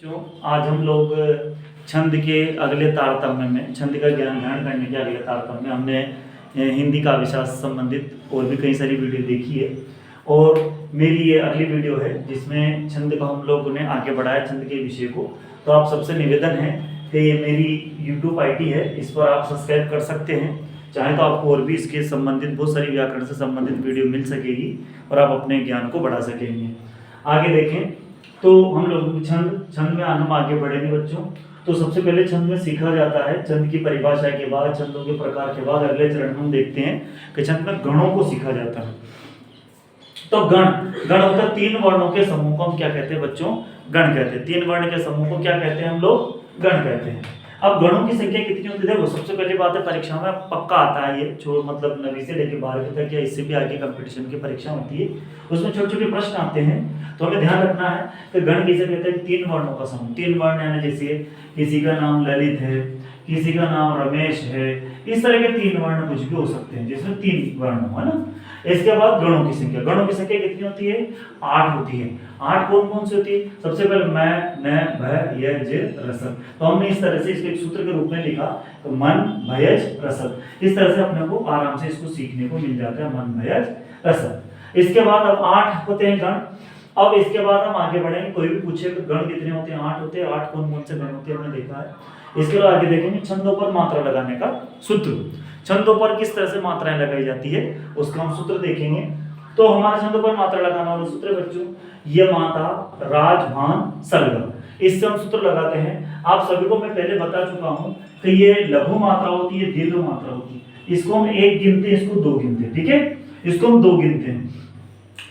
जो आज हम लोग छंद के अगले तारतम्य में छंद का ज्ञान ग्रहण करने के अगले तारतम्य में हमने हिंदी काव्य शास्त्र से संबंधित और भी कई सारी वीडियो देखी है और मेरी ये अगली वीडियो है जिसमें छंद का हम लोगों ने आगे बढ़ाया छंद के विषय को। तो आप सबसे निवेदन है कि ये मेरी YouTube ID है, इस पर आप सब्सक्राइब कर सकते हैं। चाहे तो आपको और भी इसके संबंधित बहुत सारी व्याकरण से संबंधित वीडियो मिल सकेगी और आप अपने ज्ञान को बढ़ा सकेंगे। आगे देखें तो हम लोग छंद में हम आगे बढ़ेंगे बच्चों। तो सबसे पहले छंद में सीखा जाता है, छंद की परिभाषा के बाद, छंदों के प्रकार के बाद अगले चरण में हम देखते हैं कि छंद में गणों को सीखा जाता है। तो गण होता है तीन वर्णों के समूह को हम क्या कहते हैं बच्चों? गण कहते हैं। तीन वर्ण के समूह को क्या कहते हैं हम लोग? गण कहते हैं। अब गणों की संख्या कितनी होती है? देखो सबसे पहली बात है, परीक्षा में पक्का आता है ये, जो मतलब 9वीं से लेकर 12वीं तक या इससे भी आगे कंपटीशन की परीक्षा होती है, उसमें छोटे छोटे प्रश्न आते हैं। तो हमें ध्यान रखना है कि गण किसे कहते हैं? तीन वर्णों का समूह। तीन वर्ण यानी जैसे किसी का नाम ललित है, किसी का नाम रमेश है, इस तरह के तीन वर्ण कुछ भी हो सकते हैं जिसमें तीन वर्ण हो, है ना। इसके बाद गणों की संख्या, गणों की संख्या कितनी होती है? 8 होती है। 8 कौन कौन सी होती है? सबसे पहले मैं, न, भय, य, ज, रसद। तो हमने इस तरह से इसको एक सूत्र के रूप में लिखा, तो मन, भयज, रसद। इस तरह से अपने को आराम से इसको सीखने को मिल जाता है, मन, भयज, रसद। इसके बाद अब 8 होते हैं गण। अब इसके बाद हम आगे बढ़ेंगे, कोई भी पूछे गण कितने होते हैं? 8 होते हैं। 8 कौन कौन से गण होते हैं हमने देखा है। इसके बाद आगे देखेंगे छंदों पर मात्रा लगाने का सूत्र। छंदों पर किस तरह से मात्राएं लगाई जाती है उसका हम सूत्र देखेंगे। तो हमारे छंदों पर मात्रा लगाना वाला सूत्र बच्चों, ये माता, राज, भान, सर्ग, इससे हम सूत्र लगाते हैं। आप सभी को मैं पहले बता चुका हूं कि ये लघु मात्रा होती है, दीर्घ मात्रा होती है। इसको हम 1 गिनते हैं, इसको 2 गिनते हैं, ठीक है। इसको हम 2 गिनते हैं।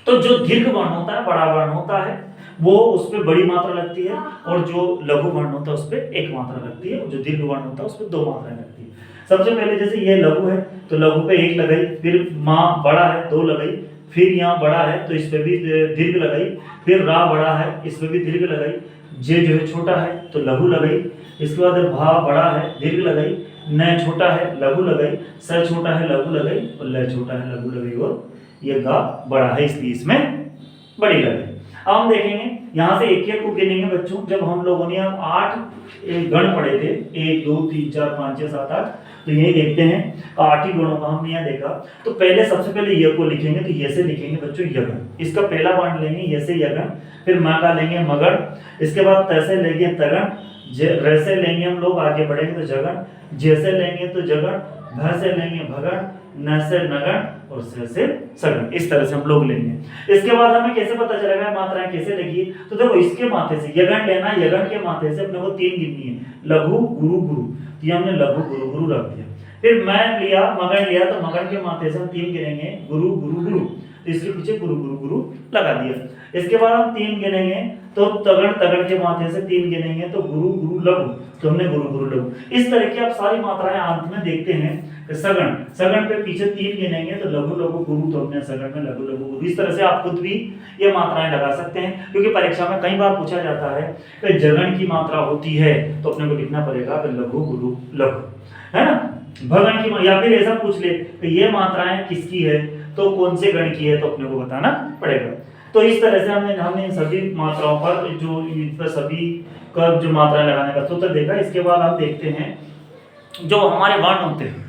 तो जो दीर्घ वर्ण होता है, बड़ा वर्ण होता है, वो उस पर बड़ी मात्रा लगती है, और जो लघु वर्ण होता है उस पर 1 मात्रा लगती है, और जो दीर्घ वर्ण होता है उस पर 2 मात्राएं लगती है। सबसे पहले जैसे ये लघु है तो लघु पे 1 लगाई, फिर माँ बड़ा है 2 लगाई, फिर यहाँ बड़ा है तो इस पे भी दीर्घ लगाई, फिर रा बड़ा है इस पे भी दीर्घ लगाई, जे जो है छोटा है तो लघु लगाई, इसके बाद भा बड़ा है दीर्घ लगाई, न छोटा है लघु लगाई, स छोटा है लघु लगाई, और ल छोटा है लघु लगाई, और ये गा बड़ा है इसलिए इसमें बड़ी लगाई। अब हम देखेंगे यहाँ से एक एक को गिनेंगे बच्चों। जब हम लोगों ने 8 गण पढ़े थे, 1 2 3 4 5 6 7 8, तो यही देखते हैं 8 ही गणों का हमने यहाँ देखा। तो पहले सबसे पहले य को लिखेंगे, तो ये से लिखेंगे बच्चों यगण। इसका पहला वर्ण लेंगे ये से यगण, फिर मा का लेंगे मगण, इसके बाद तैसे लेंगे तगण, रैसे लेंगे हम लोग आगे बढ़ेंगे तो जगण, जैसे लेंगे तो जगण, भ से लेंगे भगण, न से नगण, और से सगण। इस तरह से हम लोग लेंगे। इसके बाद हमें कैसे पता चलेगा मात्राएं कैसे लगी? तो देखो इसके माथे से यगण लेना, यगण के माथे से अपने को 3 गिननी है, लघु गुरु गुरु, तो ये हमने लघु गुरु गुरु रख दिया। फिर मैं लिया, मगण लिया, तो मगण के माथे से हम 3 गिनेंगे, गुरु गुरु गुरु, तो इसके पीछे गुरु गुरु गुरु लगा दिया। इसके बाद हम 3 गिनेंगे, तो तगड़ तगड़ के माथे से 3 गिनेंगे, तो गुरु गुरु लघु, तो हमने गुरु गुरु लघु। इस तरह की आप सारी मात्राएं अंत में देखते हैं। सगण, सगण पे पीछे 3 गिनेंगे, तो लघु लघु गुरु, तो हमने सगण में लघु लघु गुरु। इस तरह से आप खुद भी ये मात्राएं लगा सकते हैं, क्योंकि परीक्षा में कई बार पूछा जाता है कि जगण की मात्रा होती है तो अपने को लिखना पड़ेगा कि लघु गुरु लघु, है ना। भगण की, या फिर ऐसा पूछ ले कि ये मात्राएं किसकी है, तो कौन से गण की है, तो अपने को बताना पड़ेगा। तो इस तरह से हमने सभी मात्राओं पर जो इन पर सभी का जो मात्रा लगाने का सूत्र देखा। इसके बाद आप देखते हैं जो हमारे वर्ण होते हैं,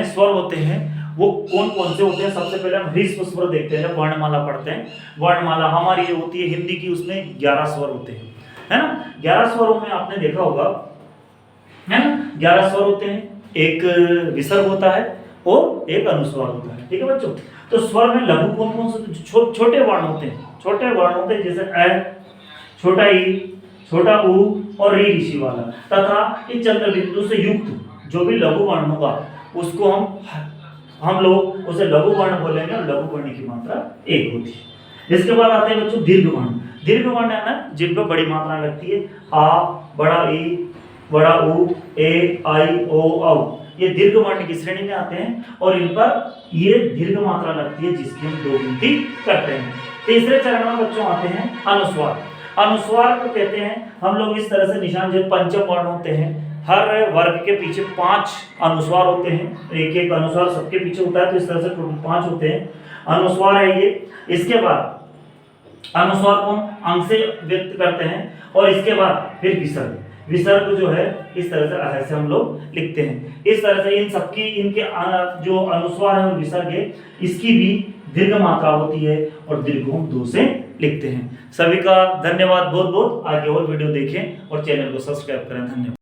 स्वर होते हैं, वो कौन कौन से होते हैं। सबसे पहले हम ह्रस्व स्वर देखते हैं। जब वर्णमाला पढ़ते हैं, वर्णमाला हमारी ये होती है हिंदी की, उसमें 11 स्वर होते हैं, है ना। 11 स्वरों में आपने देखा होगा, है ना, 11 स्वर होते हैं, एक विसर्ग होता है और एक अनुस्वार होता है, ठीक है बच्चों। तो स्वर में लघु कौन कौन से? छोटे वर्ण होते हैं, छोटे वर्ण होते हैं, जैसे अ, छोटा ई, छोटा ऊ और री ऋषि वाला, तथा इस चंद्र बिंदु से युक्त जो भी लघु वर्ण होगा उसको हम लोग उसे लघु वर्ण बोलेंगे, और लघु वर्ण की मात्रा 1 होती है। इसके बाद आते हैं बच्चों दीर्घ वर्ण। दीर्घ वर्ण है ना, जिन पर बड़ी मात्रा लगती है, आ, बड़ा ई, बड़ा ऊ, ए, आई, ओ, औ, ये दीर्घ वर्ण की श्रेणी में आते हैं, और इन पर ये दीर्घ मात्रा लगती है जिसकी हम 2 गिनती करते हैं। तीसरे चरण में बच्चों आते हैं अनुस्वार। अनुस्वार को कहते हैं हम लोग इस तरह से निशान, जो पंचम वर्ण होते हैं, हर वर्ग के पीछे 5 अनुस्वार होते हैं, एक एक अनुस्वार सबके पीछे होता है, तो इस तरह से 5 होते हैं अनुस्वार है ये। इसके बाद अनुस्वार को हम अंग से व्यक्त करते हैं और इसके बाद फिर विसर्ग। विसर्ग जो है इस तरह से ऐसे हम लोग लिखते हैं। इस तरह से इन सबकी इनके जो अनुस्वार है और विसर्ग है इसकी भी दीर्घ मात्रा होती है और दीर्घ को हम 2 से लिखते हैं। सभी का धन्यवाद बहुत बहुत। आगे और वीडियो देखें और चैनल को सब्सक्राइब करें। धन्यवाद।